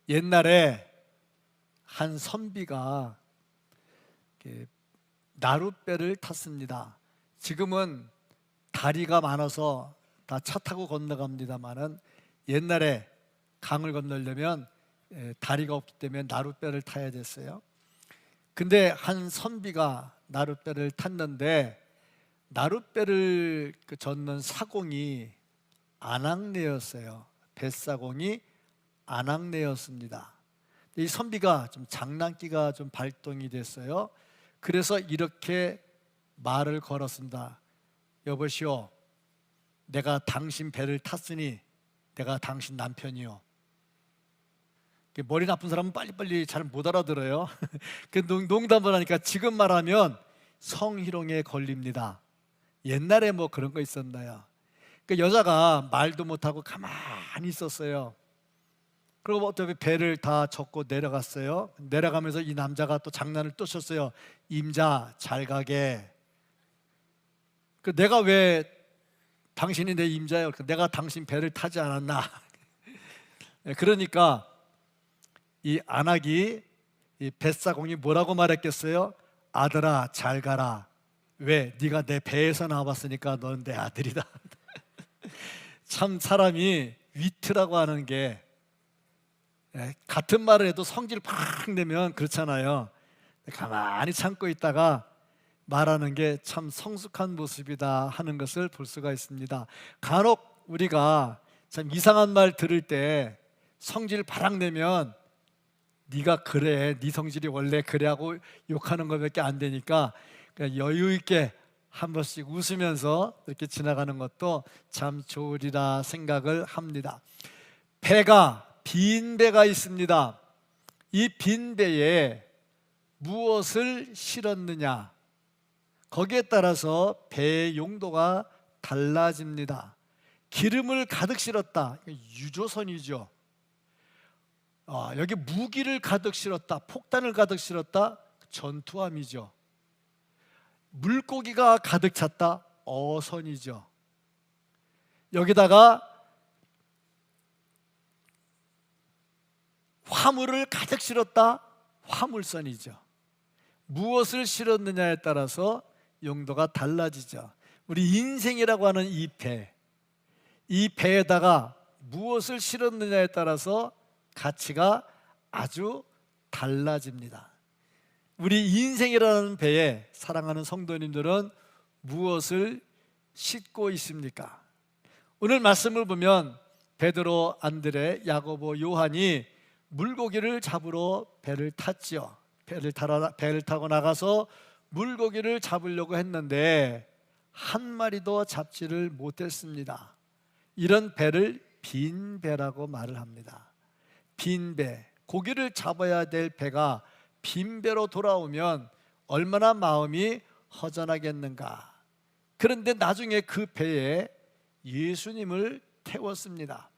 옛날에 한 선비가 나룻배를 탔습니다. 지금은 다리가 많아서 다 차 타고 건너갑니다만은 옛날에 강을 건너려면 다리가 없기 때문에 나룻배를 타야 됐어요. 근데 한 선비가 나룻배를 탔는데 나룻배를 젓는 사공이 안악내였어요. 뱃사공이 안악내였습니다. 이 선비가 좀 장난기가 좀 발동이 됐어요. 그래서 이렇게 말을 걸었습니다. 여보시오, 내가 당신 배를 탔으니 내가 당신 남편이요. 머리 나쁜 사람은 빨리빨리 잘 못 알아들어요. 그 농담을 하니까 지금 말하면 성희롱에 걸립니다. 옛날에 뭐 그런 거 있었나요? 그 여자가 말도 못하고 가만히 있었어요. 그리고 어차피 배를 다 젓고 내려갔어요. 내려가면서 이 남자가 또 장난을 또 쳤어요. 임자 잘 가게. 내가 왜 당신이 내 임자예요? 내가 당신 배를 타지 않았나? 그러니까 이 안악이, 이 뱃사공이 뭐라고 말했겠어요? 아들아 잘 가라. 왜? 네가 내 배에서 나왔으니까 넌 내 아들이다. 참 사람이 위트라고 하는 게 같은 말을 해도 성질 팍 내면 그렇잖아요. 가만히 참고 있다가 말하는 게 참 성숙한 모습이다 하는 것을 볼 수가 있습니다. 간혹 우리가 참 이상한 말 들을 때 성질 바락 내면 네가 그래, 네 성질이 원래 그래 하고 욕하는 것밖에 안 되니까 그냥 여유 있게 한 번씩 웃으면서 이렇게 지나가는 것도 참 좋으리라 생각을 합니다. 배가, 빈 배가 있습니다. 이 빈 배에 무엇을 실었느냐, 거기에 따라서 배의 용도가 달라집니다. 기름을 가득 실었다, 유조선이죠. 여기 무기를 가득 실었다, 폭탄을 가득 실었다, 전투함이죠. 물고기가 가득 찼다, 어선이죠. 여기다가 화물을 가득 실었다, 화물선이죠. 무엇을 실었느냐에 따라서 용도가 달라지죠. 우리 인생이라고 하는 이 배, 이 배에다가 무엇을 실었느냐에 따라서 가치가 아주 달라집니다. 우리 인생이라는 배에 사랑하는 성도님들은 무엇을 싣고 있습니까? 오늘 말씀을 보면 베드로, 안드레, 야고보, 요한이 물고기를 잡으러 배를 탔지요. 배를 타고 나가서 물고기를 잡으려고 했는데 한 마리도 잡지를 못했습니다. 이런 배를 빈 배라고 말을 합니다. 빈 배, 고기를 잡아야 될 배가 빈 배로 돌아오면 얼마나 마음이 허전하겠는가. 그런데 나중에 그 배에 예수님을 태웠습니다.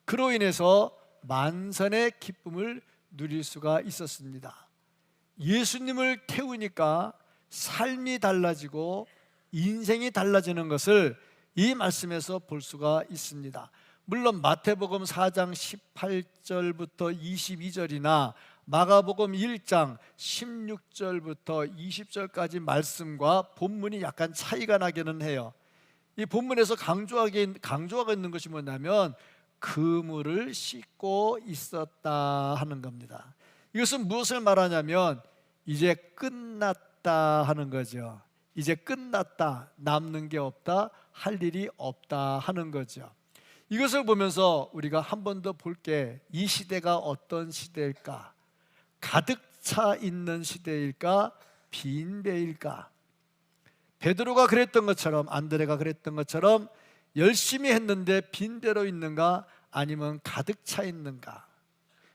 그로 인해서 만선의 기쁨을 누릴 수가 있었습니다. 예수님을 태우니까 삶이 달라지고 인생이 달라지는 것을 이 말씀에서 볼 수가 있습니다. 물론 마태복음 4장 18절부터 22절이나 마가복음 1장 16절부터 20절까지 말씀과 본문이 약간 차이가 나기는 해요. 이 본문에서 강조하고 있는 것이 뭐냐면 그물을 싣고 있었다 하는 겁니다. 이것은 무엇을 말하냐면 이제 끝났다 하는 거죠. 이제 끝났다, 남는 게 없다, 할 일이 없다 하는 거죠. 이것을 보면서 우리가 한 번 더 볼 게, 이 시대가 어떤 시대일까? 가득 차 있는 시대일까? 빈 배일까? 베드로가 그랬던 것처럼, 안드레가 그랬던 것처럼 열심히 했는데 빈 배로 있는가? 아니면 가득 차 있는가?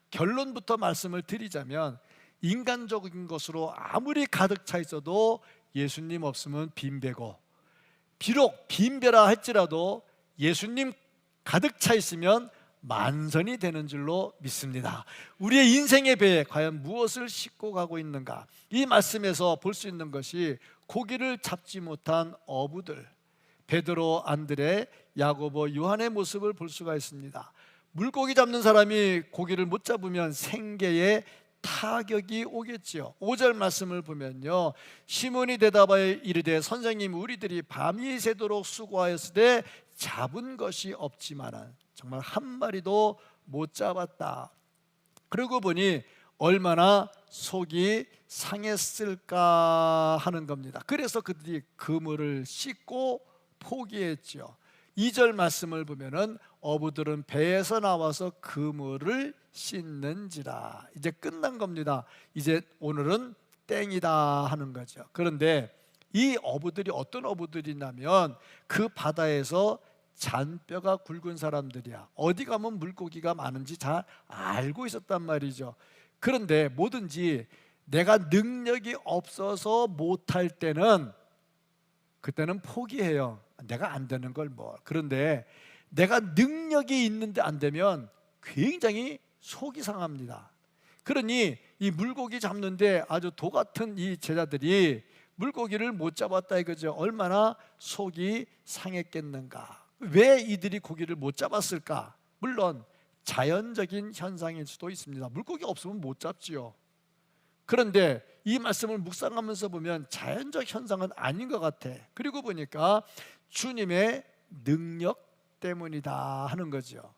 결론부터 말씀을 드리자면 인간적인 것으로 아무리 가득 차 있어도 예수님 없으면 빈 배고, 비록 빈 배라 할지라도 예수님 가득 차 있으면 만선이 되는 줄로 믿습니다. 우리의 인생의 배에 과연 무엇을 싣고 가고 있는가? 이 말씀에서 볼 수 있는 것이 고기를 잡지 못한 어부들, 베드로, 안드레, 야고보, 요한의 모습을 볼 수가 있습니다. 물고기 잡는 사람이 고기를 못 잡으면 생계에 타격이 오겠지요. 5절 말씀을 보면요, 시몬이 대답하여 이르되 선생님, 우리들이 밤이 새도록 수고하였으되 잡은 것이 없지만은 정말 한 마리도 못 잡았다. 그러고 보니 얼마나 속이 상했을까 하는 겁니다. 그래서 그들이 그물을 씻고 포기했죠. 2절 말씀을 보면은 어부들은 배에서 나와서 그물을 씻는지라. 이제 끝난 겁니다. 이제 오늘은 땡이다 하는 거죠. 그런데 이 어부들이 어떤 어부들이냐면 그 바다에서 잔뼈가 굵은 사람들이야. 어디 가면 물고기가 많은지 잘 알고 있었단 말이죠. 그런데 뭐든지 내가 능력이 없어서 못할 때는 그때는 포기해요. 내가 안 되는 걸 뭐. 그런데 내가 능력이 있는데 안 되면 굉장히 속이 상합니다. 그러니 이 물고기 잡는데 아주 도 같은 이 제자들이 물고기를 못 잡았다 이거죠. 얼마나 속이 상했겠는가. 왜 이들이 고기를 못 잡았을까? 물론 자연적인 현상일 수도 있습니다. 물고기 없으면 못 잡지요. 그런데 이 말씀을 묵상하면서 보면 자연적 현상은 아닌 것 같아. 그리고 보니까 주님의 능력 때문이다 하는 거죠.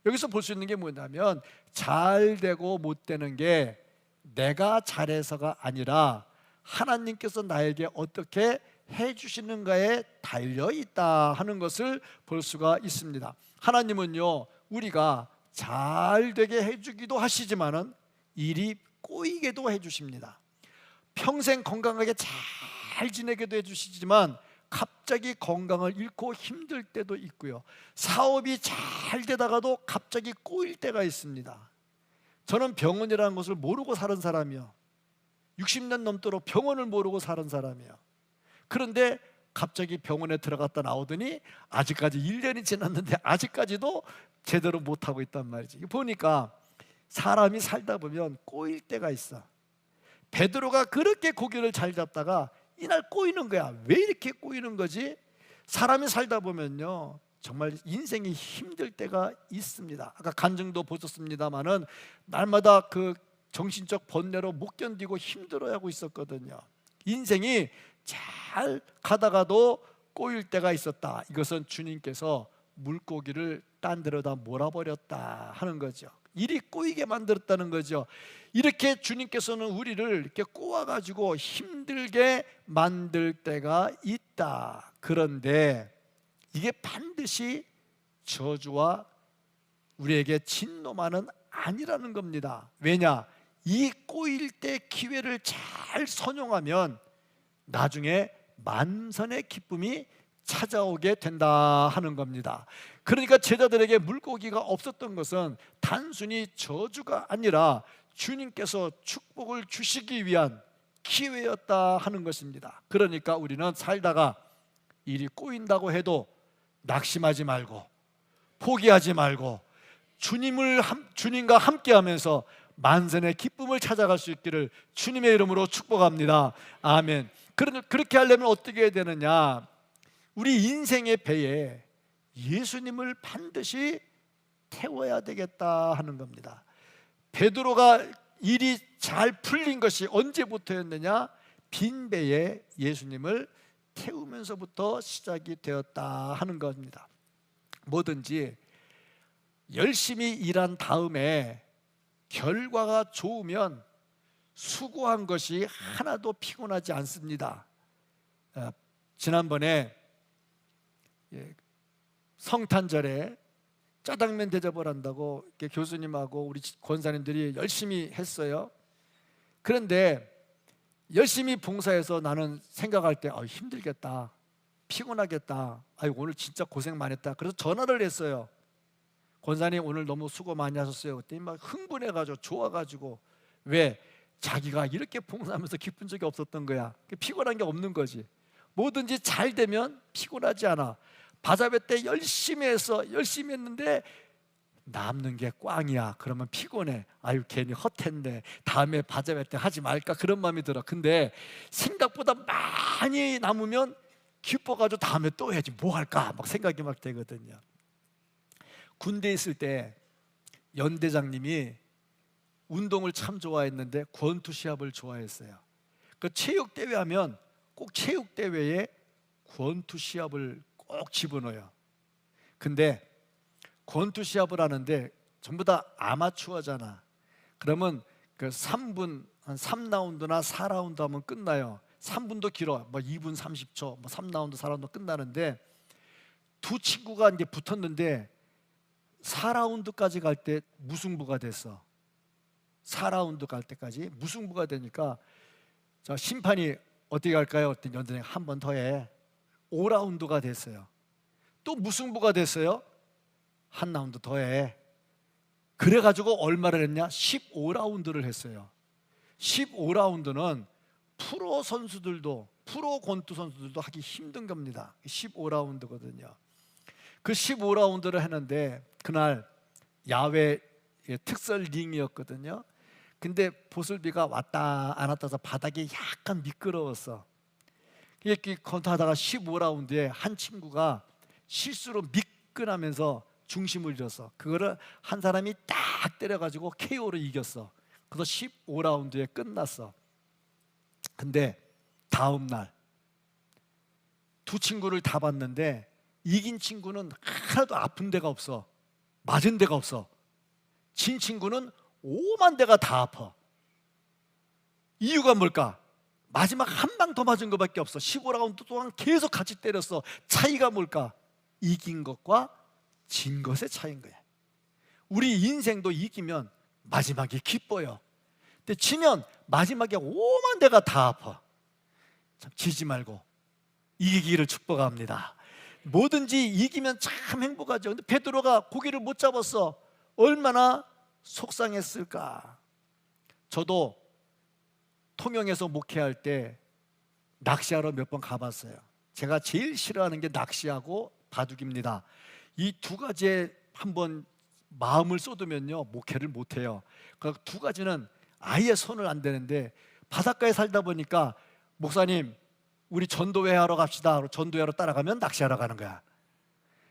여기서 볼 수 있는 게 뭐냐면 잘 되고 못 되는 게 내가 잘해서가 아니라 하나님께서 나에게 어떻게 해주시는가에 달려있다 하는 것을 볼 수가 있습니다. 하나님은요, 우리가 잘 되게 해주기도 하시지만은 일이 꼬이게도 해주십니다. 평생 건강하게 잘 지내게도 해주시지만 갑자기 건강을 잃고 힘들 때도 있고요, 사업이 잘 되다가도 갑자기 꼬일 때가 있습니다. 저는 병원이라는 것을 모르고 살은 사람이요, 60년 넘도록 병원을 모르고 살은 사람이요. 그런데 갑자기 병원에 들어갔다 나오더니 아직까지 1년이 지났는데 아직까지도 제대로 못하고 있단 말이지. 보니까 사람이 살다 보면 꼬일 때가 있어. 베드로가 그렇게 고기를 잘 잡다가 이날 꼬이는 거야. 왜 이렇게 꼬이는 거지? 사람이 살다 보면요, 정말 인생이 힘들 때가 있습니다. 아까 간증도 보셨습니다마는 날마다 그 정신적 번뇌로 못 견디고 힘들어하고 있었거든요. 인생이 잘 가다가도 꼬일 때가 있었다. 이것은 주님께서 물고기를 딴 데로다 몰아버렸다 하는 거죠. 일이 꼬이게 만들었다는 거죠. 이렇게 주님께서는 우리를 이렇게 꼬아가지고 힘들게 만들 때가 있다. 그런데 이게 반드시 저주와 우리에게 진노만은 아니라는 겁니다. 왜냐? 이 꼬일 때 기회를 잘 선용하면 나중에 만선의 기쁨이 찾아오게 된다 하는 겁니다. 그러니까 제자들에게 물고기가 없었던 것은 단순히 저주가 아니라 주님께서 축복을 주시기 위한 기회였다 하는 것입니다. 그러니까 우리는 살다가 일이 꼬인다고 해도 낙심하지 말고 포기하지 말고 주님과 함께하면서 만선의 기쁨을 찾아갈 수 있기를 주님의 이름으로 축복합니다. 아멘. 그렇게 하려면 어떻게 해야 되느냐? 우리 인생의 배에 예수님을 반드시 태워야 되겠다 하는 겁니다. 베드로가 일이 잘 풀린 것이 언제부터였느냐? 빈 배에 예수님을 태우면서부터 시작이 되었다 하는 겁니다. 뭐든지 열심히 일한 다음에 결과가 좋으면 수고한 것이 하나도 피곤하지 않습니다. 지난번에 성탄절에 짜장면 대접을 한다고 이렇게 교수님하고 우리 권사님들이 열심히 했어요. 그런데 열심히 봉사해서 나는 생각할 때 힘들겠다, 피곤하겠다, 오늘 진짜 고생 많이 했다. 그래서 전화를 했어요. 권사님 오늘 너무 수고 많이 하셨어요. 그때 막 흥분해가지고 좋아가지고. 왜? 자기가 이렇게 봉사하면서 기쁜 적이 없었던 거야. 피곤한 게 없는 거지. 뭐든지 잘 되면 피곤하지 않아. 바자회 때 열심히 했는데 남는 게 꽝이야. 그러면 피곤해. 괜히 헛했네. 다음에 바자회 때 하지 말까 그런 마음이 들어. 근데 생각보다 많이 남으면 기뻐가지고 다음에 또 해야지 뭐 할까 막 생각이 막 되거든요. 군대에 있을 때 연대장님이 운동을 참 좋아했는데 권투 시합을 좋아했어요. 그 체육대회 하면 꼭 체육대회에 권투 시합을 꼭 집어넣어요. 근데 권투 시합을 하는데 전부 다 아마추어잖아. 그러면 그 3분, 한 3라운드나 4라운드 하면 끝나요. 3분도 길어. 뭐 2분 30초, 뭐 3라운드, 4라운드 끝나는데 두 친구가 이제 붙었는데 4라운드까지 갈 때 무승부가 됐어. 4라운드 갈 때까지 무승부가 되니까 자, 심판이 어떻게 할까요? 어떤 연대장 한 번 더 해. 5라운드가 됐어요. 또 무승부가 됐어요. 한 라운드 더 해. 그래가지고 얼마를 했냐? 15라운드를 했어요. 15라운드는 프로 선수들도, 프로 권투 선수들도 하기 힘든 겁니다. 15라운드거든요. 그 15라운드를 했는데 그날 야외 특설 링이었거든요. 근데 보슬비가 왔다 안 왔다 해서 바닥이 약간 미끄러웠어. 이렇게 권투하다가 15라운드에 한 친구가 실수로 미끈하면서 중심을 잃었어. 그거를 한 사람이 딱 때려가지고 KO로 이겼어. 그래서 15라운드에 끝났어. 근데 다음 날 두 친구를 다 봤는데 이긴 친구는 하나도 아픈 데가 없어. 맞은 데가 없어. 진 친구는 오만 데가 다 아파. 이유가 뭘까? 마지막 한 방 더 맞은 것밖에 없어. 15라운드 동안 계속 같이 때렸어. 차이가 뭘까? 이긴 것과 진 것의 차이인 거야. 우리 인생도 이기면 마지막에 기뻐요. 근데 지면 마지막에 오만 데가 다 아파. 참 지지 말고 이기기를 축복합니다. 뭐든지 이기면 참 행복하죠. 근데 베드로가 고기를 못 잡았어. 얼마나 속상했을까. 저도 통영에서 목회할 때 낚시하러 몇 번 가봤어요. 제가 제일 싫어하는 게 낚시하고 바둑입니다. 이 두 가지에 한번 마음을 쏟으면요 목회를 못해요. 그 두 가지는 아예 손을 안 대는데 바닷가에 살다 보니까 목사님 우리 전도회 하러 갑시다. 전도회하러 따라가면 낚시하러 가는 거야.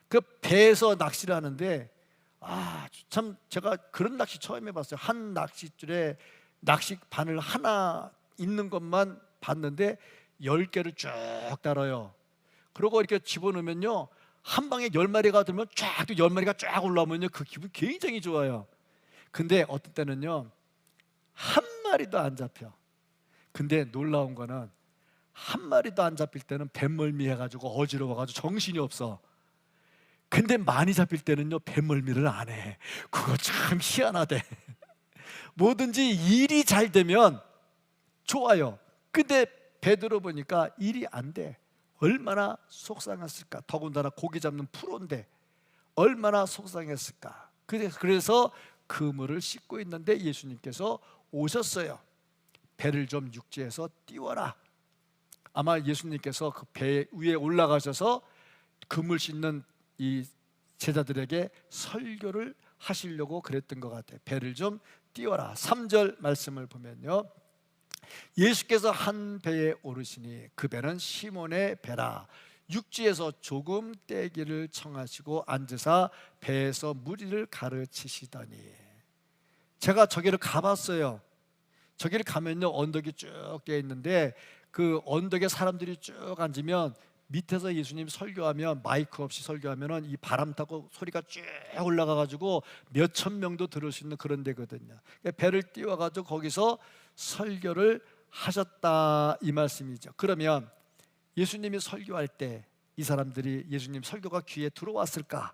그 배에서 낚시를 하는데 참 제가 그런 낚시 처음 해봤어요. 한 낚싯줄에 낚시 바늘 하나 있는 것만 봤는데 10개를 쭉 달아요. 그리고 이렇게 집어넣으면요 한 방에 10마리가 들면 쫙 또 10마리가 쫙 올라오면요 그 기분 굉장히 좋아요. 근데 어떤 때는요 한 마리도 안 잡혀. 근데 놀라운 거는 한 마리도 안 잡힐 때는 뱃멀미 해가지고 어지러워가지고 정신이 없어. 근데 많이 잡힐 때는요 뱃멀미를 안 해. 그거 참 희한하대. 뭐든지 일이 잘 되면 좋아요. 근데 베드로 보니까 일이 안 돼. 얼마나 속상했을까. 더군다나 고기 잡는 프로인데 얼마나 속상했을까. 그래서 그물을 씻고 있는데 예수님께서 오셨어요. 배를 좀 육지에서 띄워라. 아마 예수님께서 그 배 위에 올라가셔서 그물 씻는 이 제자들에게 설교를 하시려고 그랬던 것 같아요. 배를 좀 띄워라. 3절 말씀을 보면요 예수께서 한 배에 오르시니 그 배는 시몬의 배라. 육지에서 조금 떼기를 청하시고 앉으사 배에서 무리를 가르치시더니. 제가 저기를 가봤어요. 저기를 가면요 언덕이 쭉 돼 있는데 그 언덕에 사람들이 쭉 앉으면 밑에서 예수님 설교하면 마이크 없이 설교하면은 이 바람 타고 소리가 쭉 올라가가지고 몇천 명도 들을 수 있는 그런 데거든요. 배를 띄워가지고 거기서 설교를 하셨다 이 말씀이죠. 그러면 예수님이 설교할 때 이 사람들이 예수님 설교가 귀에 들어왔을까?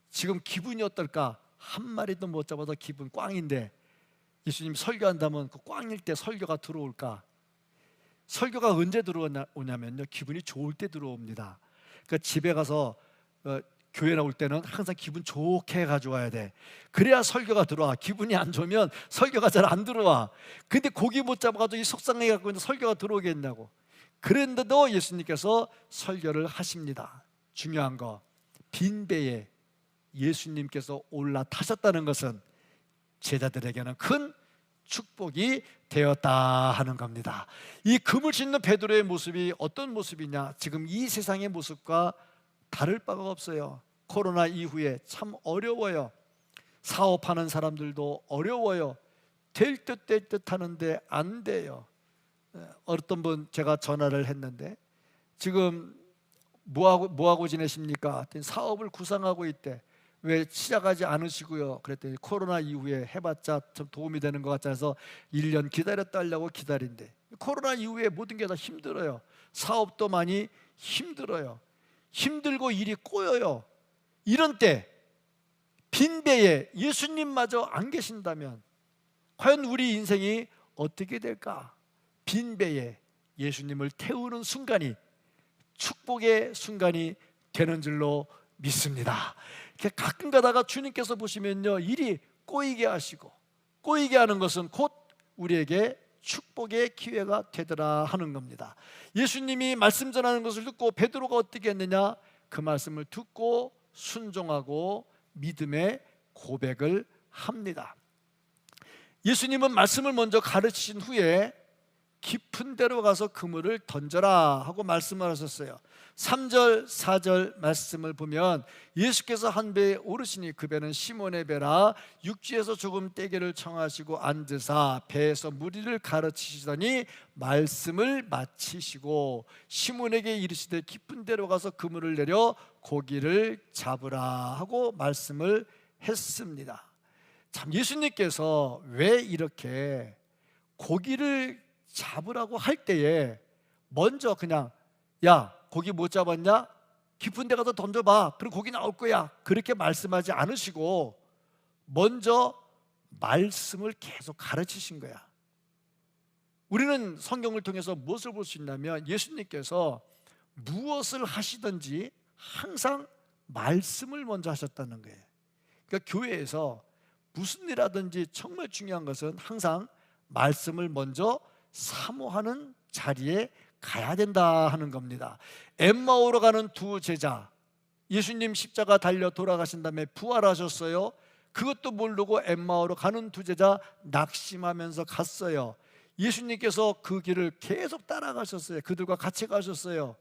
지금 기분이 어떨까? 한 마리도 못 잡아서 기분 꽝인데 예수님 설교한다면 그 꽝일 때 설교가 들어올까? 설교가 언제 들어오냐면요 기분이 좋을 때 들어옵니다. 그러니까 집에 가서 교회 나올 때는 항상 기분 좋게 가져와야 돼. 그래야 설교가 들어와. 기분이 안 좋으면 설교가 잘 안 들어와. 근데 고기 못 잡아가지고 이 속상해 갖고 있는데 설교가 들어오겠냐고. 그런데도 예수님께서 설교를 하십니다. 중요한 거 빈 배에 예수님께서 올라타셨다는 것은 제자들에게는 큰 축복이 되었다 하는 겁니다. 이 그물 씻는 베드로의 모습이 어떤 모습이냐? 지금 이 세상의 모습과 다를 바가 없어요. 코로나 이후에 참 어려워요. 사업하는 사람들도 어려워요. 될 듯 하는데 안 돼요. 어떤 분 제가 전화를 했는데 지금 뭐 하고 지내십니까? 그랬더니 사업을 구상하고 있대. 왜 시작하지 않으시고요? 그랬더니 코로나 이후에 해봤자 좀 도움이 되는 것 같지 않아서 1년 기다렸다 하려고 기다린대. 코로나 이후에 모든 게 다 힘들어요. 사업도 많이 힘들어요. 힘들고 일이 꼬여요. 이런 때 빈배에 예수님마저 안 계신다면 과연 우리 인생이 어떻게 될까? 빈배에 예수님을 태우는 순간이 축복의 순간이 되는 줄로 믿습니다. 가끔 가다가 주님께서 보시면요, 일이 꼬이게 하시고, 꼬이게 하는 것은 곧 우리에게 축복의 기회가 되더라 하는 겁니다. 예수님이 말씀 전하는 것을 듣고 베드로가 어떻게 했느냐? 그 말씀을 듣고 순종하고 믿음의 고백을 합니다. 예수님은 말씀을 먼저 가르치신 후에 깊은 데로 가서 그물을 던져라 하고 말씀을 하셨어요. 3절 4절 말씀을 보면 예수께서 한 배에 오르시니 그 배는 시몬의 배라 육지에서 조금 떼기를 청하시고 앉으사 배에서 무리를 가르치시더니 말씀을 마치시고 시몬에게 이르시되 깊은 데로 가서 그물을 내려 고기를 잡으라 하고 말씀을 했습니다. 참, 예수님께서 왜 이렇게 고기를 잡으라고 할 때에 먼저 그냥 야, 고기 못 잡았냐? 깊은 데 가서 던져봐. 그럼 고기 나올 거야. 그렇게 말씀하지 않으시고 먼저 말씀을 계속 가르치신 거야. 우리는 성경을 통해서 무엇을 볼 수 있냐면 예수님께서 무엇을 하시든지 항상 말씀을 먼저 하셨다는 거예요. 그러니까 교회에서 무슨 일 하든지 정말 중요한 것은 항상 말씀을 먼저 사모하는 자리에 가야 된다 하는 겁니다. 엠마오로 가는 두 제자, 예수님 십자가 달려 돌아가신 다음에 부활하셨어요. 그것도 모르고 엠마오로 가는 두 제자 낙심하면서 갔어요. 예수님께서 그 길을 계속 따라가셨어요. 그들과 같이 가셨어요.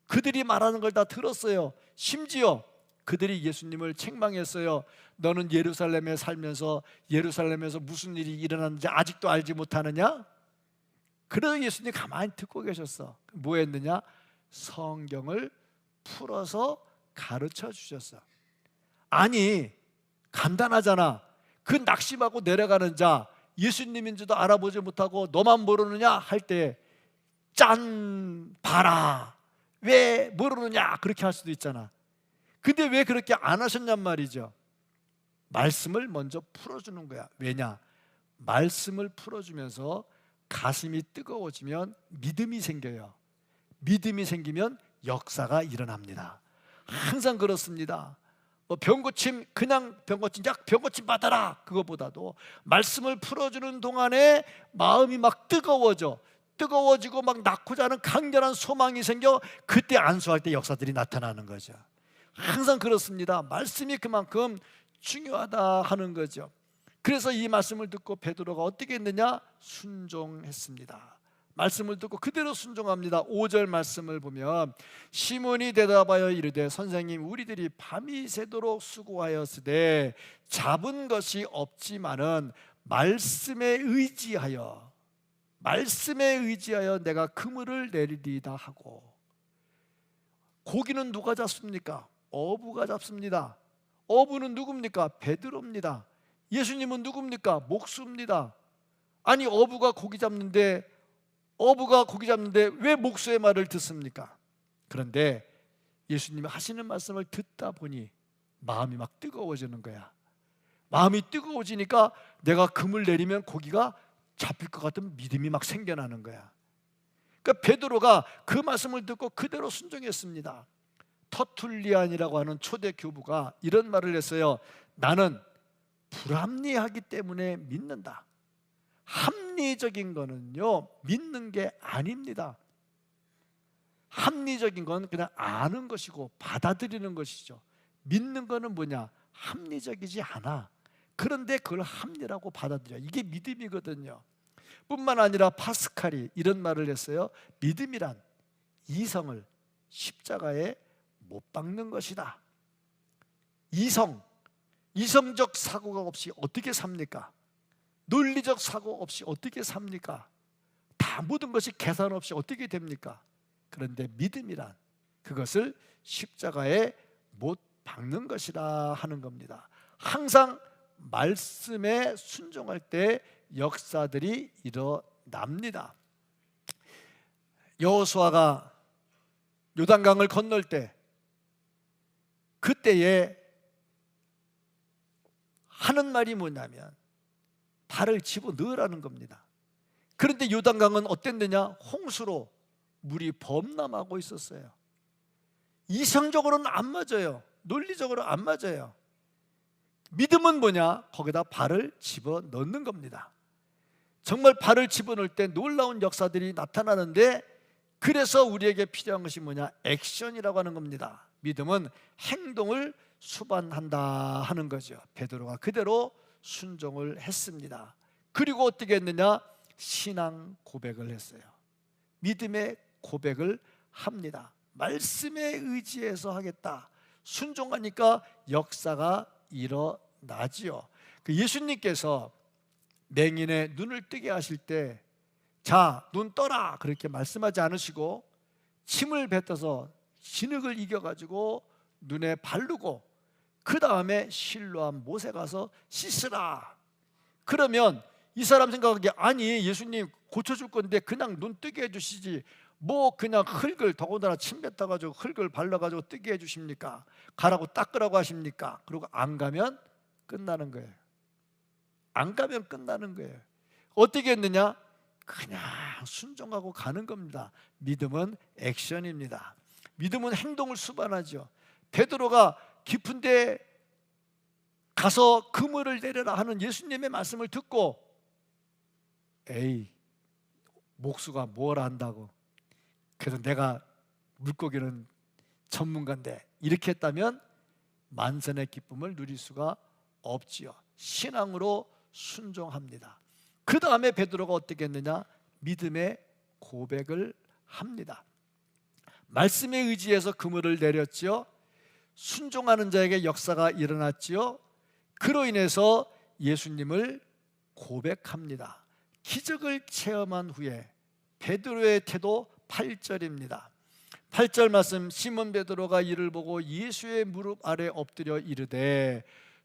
그들이 말하는 걸 다 들었어요. 심지어 그들이 예수님을 책망했어요. 너는 예루살렘에 살면서 예루살렘에서 무슨 일이 일어났는지 아직도 알지 못하느냐? 그래도 예수님 가만히 듣고 계셨어. 뭐 했느냐? 성경을 풀어서 가르쳐 주셨어. 아니, 간단하잖아. 그 낙심하고 내려가는 자 예수님인지도 알아보지 못하고 너만 모르느냐 할 때 짠, 봐라, 왜 모르느냐 그렇게 할 수도 있잖아. 근데 왜 그렇게 안 하셨냔 말이죠. 말씀을 먼저 풀어주는 거야. 왜냐? 말씀을 풀어주면서 가슴이 뜨거워지면 믿음이 생겨요. 믿음이 생기면 역사가 일어납니다. 항상 그렇습니다. 병고침, 그냥 병고침, 약 병고침 받아라, 그거보다도 말씀을 풀어주는 동안에 마음이 막 뜨거워지고 막 낳고자 하는 강렬한 소망이 생겨 그때 안수할 때 역사들이 나타나는 거죠. 항상 그렇습니다. 말씀이 그만큼 중요하다 하는 거죠. 그래서 이 말씀을 듣고 베드로가 어떻게 했느냐? 순종했습니다. 말씀을 듣고 그대로 순종합니다. 5절 말씀을 보면 시몬이 대답하여 이르되 선생님, 우리들이 밤이 새도록 수고하였으되 잡은 것이 없지만은 말씀에 의지하여 내가 그물을 내리리이다 하고. 고기는 누가 잡습니까? 어부가 잡습니다. 어부는 누굽니까? 베드로입니다. 예수님은 누굽니까? 목수입니다. 아니, 어부가 고기 잡는데 왜 목수의 말을 듣습니까? 그런데 예수님이 하시는 말씀을 듣다 보니 마음이 막 뜨거워지는 거야. 마음이 뜨거워지니까 내가 금을 내리면 고기가 잡힐 것 같은 믿음이 막 생겨나는 거야. 그러니까 베드로가 그 말씀을 듣고 그대로 순종했습니다. 터툴리안이라고 하는 초대 교부가 이런 말을 했어요. 나는 불합리하기 때문에 믿는다. 합리적인 거는요, 믿는 게 아닙니다. 합리적인 건 그냥 아는 것이고 받아들이는 것이죠. 믿는 거는 뭐냐? 합리적이지 않아. 그런데 그걸 합리라고 받아들여. 이게 믿음이거든요. 뿐만 아니라 파스칼이 이런 말을 했어요. 믿음이란 이성을 십자가에 못 박는 것이다. 이성, 이성적 사고가 없이 어떻게 삽니까? 논리적 사고 없이 어떻게 삽니까? 다 모든 것이 계산 없이 어떻게 됩니까? 그런데 믿음이란 그것을 십자가에 못 박는 것이라 하는 겁니다. 항상 말씀에 순종할 때 역사들이 일어납니다. 여호수아가 요단강을 건널 때 그때에 하는 말이 뭐냐면 발을 집어넣으라는 겁니다. 그런데 요단강은 어땠느냐? 홍수로 물이 범람하고 있었어요. 이성적으로는 안 맞아요. 논리적으로 안 맞아요. 믿음은 뭐냐? 거기다 발을 집어넣는 겁니다. 정말 발을 집어넣을 때 놀라운 역사들이 나타나는데, 그래서 우리에게 필요한 것이 뭐냐? 액션이라고 하는 겁니다. 믿음은 행동을 수반한다 하는 거죠. 베드로가 그대로 순종을 했습니다. 그리고 어떻게 했느냐? 신앙 고백을 했어요. 믿음의 고백을 합니다. 말씀에 의지해서 하겠다. 순종하니까 역사가 일어나지요. 예수님께서 맹인의 눈을 뜨게 하실 때 자, 눈 떠라 그렇게 말씀하지 않으시고 침을 뱉어서 진흙을 이겨가지고 눈에 바르고 그 다음에 실로암 못에 가서 씻으라. 그러면 이 사람 생각하기에 아니 예수님 고쳐줄 건데 그냥 눈 뜨게 해주시지 뭐 그냥 흙을 더군다나 침 뱉어가지고 흙을 발라가지고 뜨게 해주십니까? 가라고 닦으라고 하십니까? 그리고 안 가면 끝나는 거예요. 안 가면 끝나는 거예요. 어떻게 했느냐? 그냥 순종하고 가는 겁니다. 믿음은 액션입니다. 믿음은 행동을 수반하죠. 베드로가 깊은 데 가서 그물을 내려라 하는 예수님의 말씀을 듣고 에이 목수가 뭘 안다고, 그래서 내가 물고기는 전문가인데 이렇게 했다면 만선의 기쁨을 누릴 수가 없지요. 신앙으로 순종합니다. 그 다음에 베드로가 어떻게 했느냐? 믿음의 고백을 합니다. 말씀에 의지해서 그물을 내렸지요. 순종하는 자에게 역사가 일어났지요. 그로 인해서 예수님을 고백합니다. 기적을 체험한 후에 베드로의 태도 8절입니다. 8절 말씀, 시몬 베드로가 이를 보고 예수의 무릎 아래 엎드려 이르되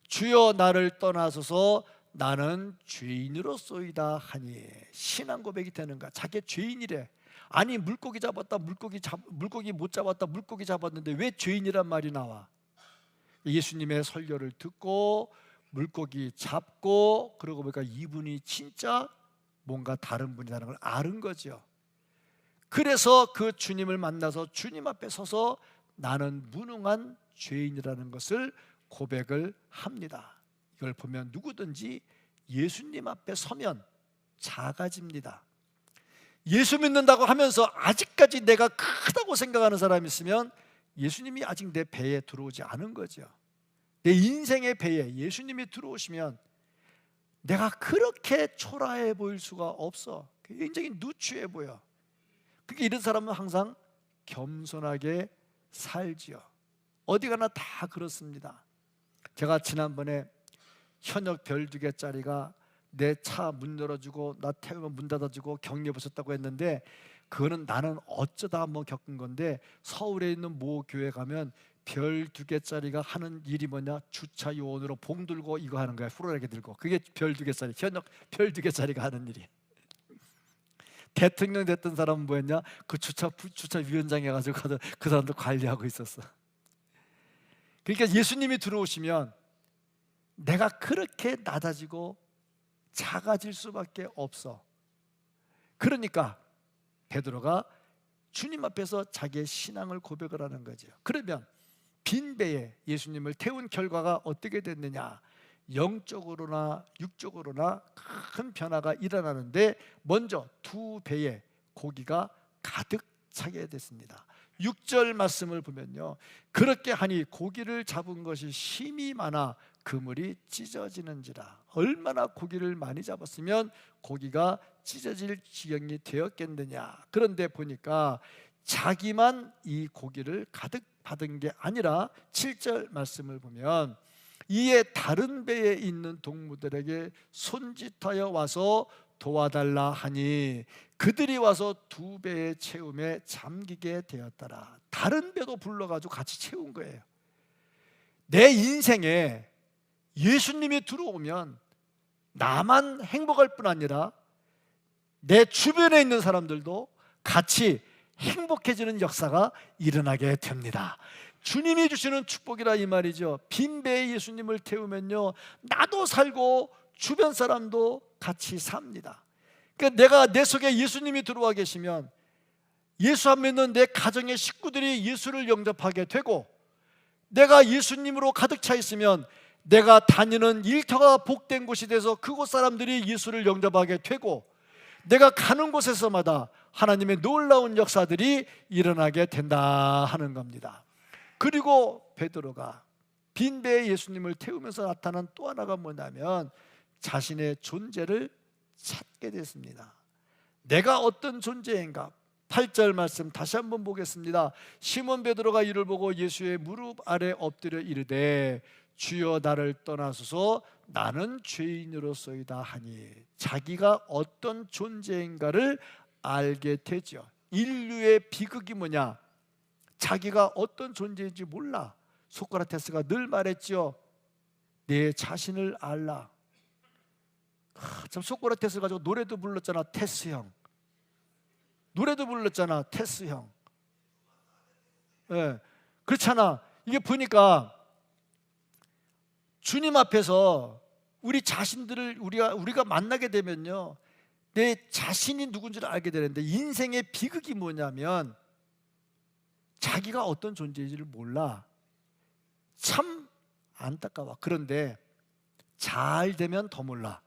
주여 나를 떠나소서 나는 죄인으로소이다 하니. 신앙 고백이 되는가? 자기 죄인이래. 아니 물고기 잡았다, 물고기 못 잡았다, 물고기 잡았는데 왜 죄인이란 말이 나와? 예수님의 설교를 듣고 물고기 잡고 그러고 보니까 이분이 진짜 뭔가 다른 분이라는 걸 아는 거죠. 그래서 그 주님을 만나서 주님 앞에 서서 나는 무능한 죄인이라는 것을 고백을 합니다. 이걸 보면 누구든지 예수님 앞에 서면 작아집니다. 예수 믿는다고 하면서 아직까지 내가 크다고 생각하는 사람이 있으면 예수님이 아직 내 배에 들어오지 않은 거죠. 내 인생의 배에 예수님이 들어오시면 내가 그렇게 초라해 보일 수가 없어. 굉장히 누추해 보여. 그러니까 이런 사람은 항상 겸손하게 살지요. 어디 가나 다 그렇습니다. 제가 지난번에 현역 별 2개짜리가 내 차 문 열어주고 나 태우면 문 닫아주고 격려 보셨다고 했는데, 그거는 나는 어쩌다 한번 겪은 건데, 서울에 있는 모 교회 가면 별 2개짜리가 하는 일이 뭐냐? 주차 요원으로 봉 들고 이거 하는 거야. 후라이게 들고. 그게 별 2개짜리, 현역 별 2개짜리가 하는 일이. 대통령 됐던 사람은 뭐였냐? 그 주차 위원장 해가지고 그 사람들 관리하고 있었어. 그러니까 예수님이 들어오시면 내가 그렇게 낮아지고 작아질 수밖에 없어. 그러니까 베드로가 주님 앞에서 자기의 신앙을 고백을 하는 거죠. 그러면 빈 배에 예수님을 태운 결과가 어떻게 됐느냐? 영적으로나 육적으로나 큰 변화가 일어나는데, 먼저 2배에 고기가 가득 차게 됐습니다. 6절 말씀을 보면요, 그렇게 하니 고기를 잡은 것이 힘이 많아 그물이 찢어지는지라. 얼마나 고기를 많이 잡았으면 고기가 찢어질 지경이 되었겠느냐. 그런데 보니까 자기만 이 고기를 가득 받은 게 아니라 7절 말씀을 보면 이에 다른 배에 있는 동무들에게 손짓하여 와서 도와달라 하니 그들이 와서 두 배의 채움에 잠기게 되었더라. 다른 배도 불러가지고 같이 채운 거예요. 내 인생에 예수님이 들어오면 나만 행복할 뿐 아니라 내 주변에 있는 사람들도 같이 행복해지는 역사가 일어나게 됩니다. 주님이 주시는 축복이라 이 말이죠. 빈 배에 예수님을 태우면요, 나도 살고 주변 사람도 같이 삽니다. 그러니까 내가 내 속에 예수님이 들어와 계시면 예수 안 믿는 내 가정의 식구들이 예수를 영접하게 되고, 내가 예수님으로 가득 차 있으면 내가 다니는 일터가 복된 곳이 돼서 그곳 사람들이 예수를 영접하게 되고, 내가 가는 곳에서마다 하나님의 놀라운 역사들이 일어나게 된다 하는 겁니다. 그리고 베드로가 빈 배에 예수님을 태우면서 나타난 또 하나가 뭐냐면 자신의 존재를 찾게 됐습니다. 내가 어떤 존재인가? 8절 말씀 다시 한번 보겠습니다. 시몬 베드로가 이를 보고 예수의 무릎 아래 엎드려 이르되 주여 나를 떠나소서 나는 죄인으로소이다 하니, 자기가 어떤 존재인가를 알게 되죠. 인류의 비극이 뭐냐? 자기가 어떤 존재인지 몰라. 소크라테스가 늘 말했죠. 내 자신을 알라. 참, 소크라테스 가지고 노래도 불렀잖아. 테스 형. 노래도 불렀잖아. 테스 형. 네. 그렇잖아. 이게 보니까 주님 앞에서 우리 자신들을 우리가 만나게 되면요, 내 자신이 누군지를 알게 되는데, 인생의 비극이 뭐냐면 자기가 어떤 존재인지를 몰라. 참 안타까워. 그런데 잘 되면 더 몰라.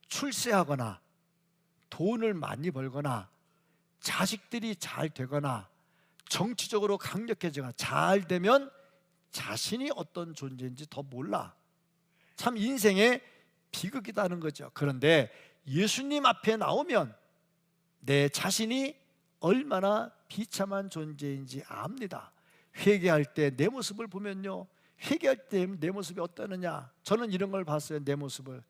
출세하거나 돈을 많이 벌거나 자식들이 잘 되거나 정치적으로 강력해지거나 잘 되면 자신이 어떤 존재인지 더 몰라. 참 인생의 비극이다는 거죠. 그런데 예수님 앞에 나오면 내 자신이 얼마나 비참한 존재인지 압니다. 회개할 때 내 모습을 보면요, 회개할 때 내 모습이 어떠느냐? 저는 이런 걸 봤어요. 내 모습을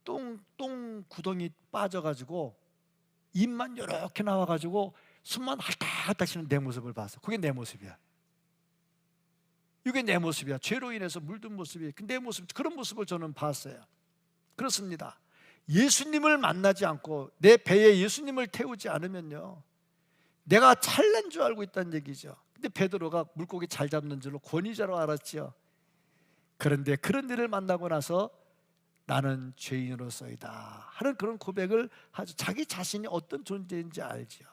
똥 구덩이 빠져가지고 입만 이렇게 나와가지고 숨만 핥딱 쉬는 내 모습을 봤어. 그게 내 모습이야. 이게 내 모습이야. 죄로 인해서 물든 모습이 내 모습. 그런 모습을 저는 봤어요. 그렇습니다. 예수님을 만나지 않고 내 배에 예수님을 태우지 않으면요, 내가 찰난 줄 알고 있다는 얘기죠. 근데 베드로가 물고기 잘 잡는 줄로 권위자로 알았죠. 그런데 그런 일을 만나고 나서 나는 죄인으로서이다 하는 그런 고백을 하죠. 자기 자신이 어떤 존재인지 알죠.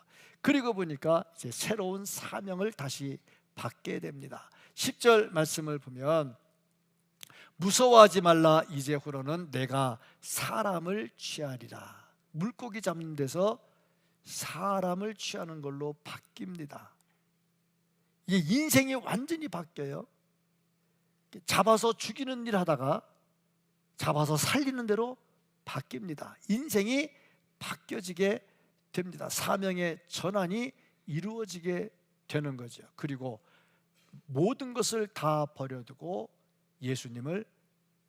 그리고 보니까 이제 새로운 사명을 다시 받게 됩니다. 10절 말씀을 보면 무서워하지 말라. 이제후로는 내가 사람을 취하리라. 물고기 잡는 데서 사람을 취하는 걸로 바뀝니다. 이게 인생이 완전히 바뀌어요. 잡아서 죽이는 일 하다가 잡아서 살리는 대로 바뀝니다. 인생이 바뀌어지게 됩니다. 사명의 전환이 이루어지게 되는 거죠. 그리고 모든 것을 다 버려두고 예수님을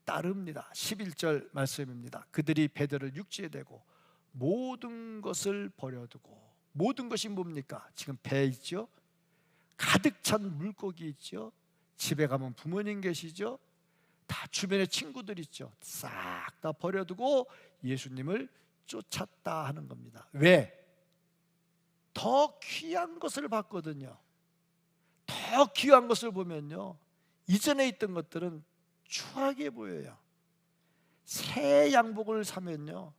따릅니다. 11절 말씀입니다. 그들이 베드로를 육지에 대고 모든 것을 버려두고, 모든 것이 뭡니까? 지금 배 있죠? 가득 찬 물고기 있죠? 집에 가면 부모님 계시죠? 다 주변에 친구들 있죠? 싹 다 버려두고 예수님을 쫓았다 하는 겁니다. 왜? 더 귀한 것을 봤거든요. 더 귀한 것을 보면요, 이전에 있던 것들은 추하게 보여요. 새 양복을 사면요,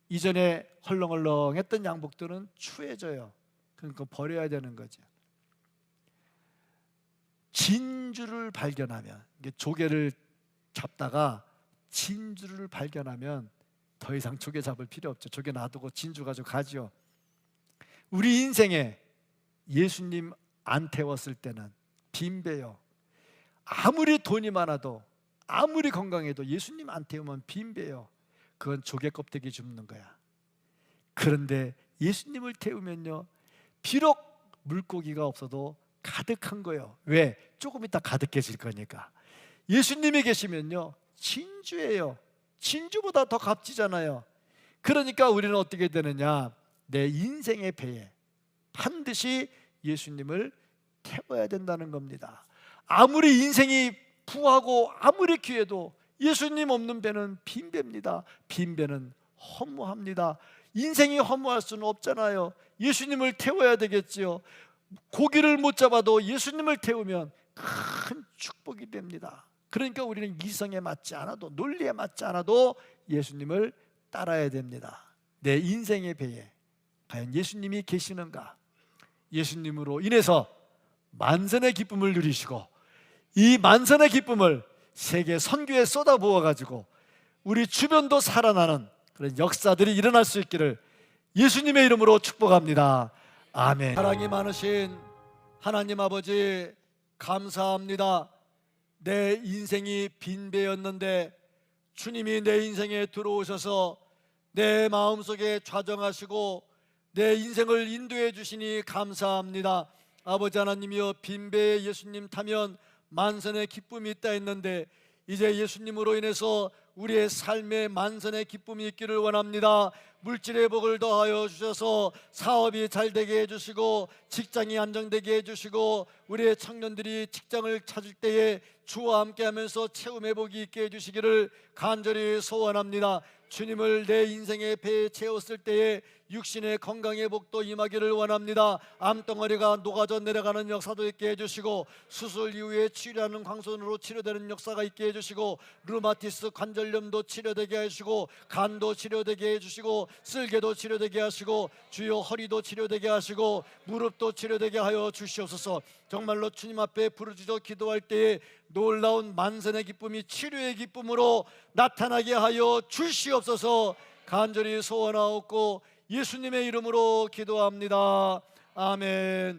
이전에 헐렁헐렁했던 양복들은 추해져요. 그러니까 버려야 되는 거죠. 진주를 발견하면, 조개를 잡다가 진주를 발견하면 더 이상 조개 잡을 필요 없죠. 조개 놔두고 진주 가지고 가죠. 우리 인생에 예수님 안 태웠을 때는 빈배요. 아무리 돈이 많아도, 아무리 건강해도 예수님 안 태우면 빈배요. 그건 조개 껍데기 줍는 거야. 그런데 예수님을 태우면요, 비록 물고기가 없어도 가득한 거예요. 왜? 조금 이따 가득해질 거니까. 예수님이 계시면요 진주예요. 진주보다 더 값지잖아요. 그러니까 우리는 어떻게 되느냐, 내 인생의 배에 반드시 예수님을 태워야 된다는 겁니다. 아무리 인생이 부하고 아무리 귀해도 예수님 없는 배는 빈 배입니다. 빈 배는 허무합니다. 인생이 허무할 수는 없잖아요. 예수님을 태워야 되겠지요. 고기를 못 잡아도 예수님을 태우면 큰 축복이 됩니다. 그러니까 우리는 이성에 맞지 않아도, 논리에 맞지 않아도 예수님을 따라야 됩니다. 내 인생의 배에 과연 예수님이 계시는가? 예수님으로 인해서 만선의 기쁨을 누리시고 이 만선의 기쁨을 세계 선교에 쏟아부어 가지고 우리 주변도 살아나는 그런 역사들이 일어날 수 있기를 예수님의 이름으로 축복합니다. 아멘. 사랑이 많으신 하나님 아버지, 감사합니다. 내 인생이 빈 배였는데 주님이 내 인생에 들어오셔서 내 마음속에 좌정하시고 내 인생을 인도해 주시니 감사합니다. 아버지 하나님이여, 빈 배에 예수님 타면 만선의 기쁨이 있다 했는데 이제 예수님으로 인해서 우리의 삶에 만선의 기쁨이 있기를 원합니다. 물질의 복을 더하여 주셔서 사업이 잘 되게 해주시고 직장이 안정되게 해주시고 우리의 청년들이 직장을 찾을 때에 주와 함께하면서 체험의 복이 있게 해주시기를 간절히 소원합니다. 주님을 내 인생의 배에 채웠을 때에 육신의 건강의 복도 임하기를 원합니다. 암덩어리가 녹아져 내려가는 역사도 있게 해주시고 수술 이후에 치료하는 광선으로 치료되는 역사가 있게 해주시고 류마티스 관절염도 치료되게 하시고 간도 치료되게 해주시고 쓸개도 치료되게 하시고 주요 허리도 치료되게 하시고 무릎도 치료되게 하여 주시옵소서. 정말로 주님 앞에 부르짖어 기도할 때에 놀라운 만선의 기쁨이 치료의 기쁨으로 나타나게 하여 주시옵소서. 간절히 소원하옵고 예수님의 이름으로 기도합니다. 아멘.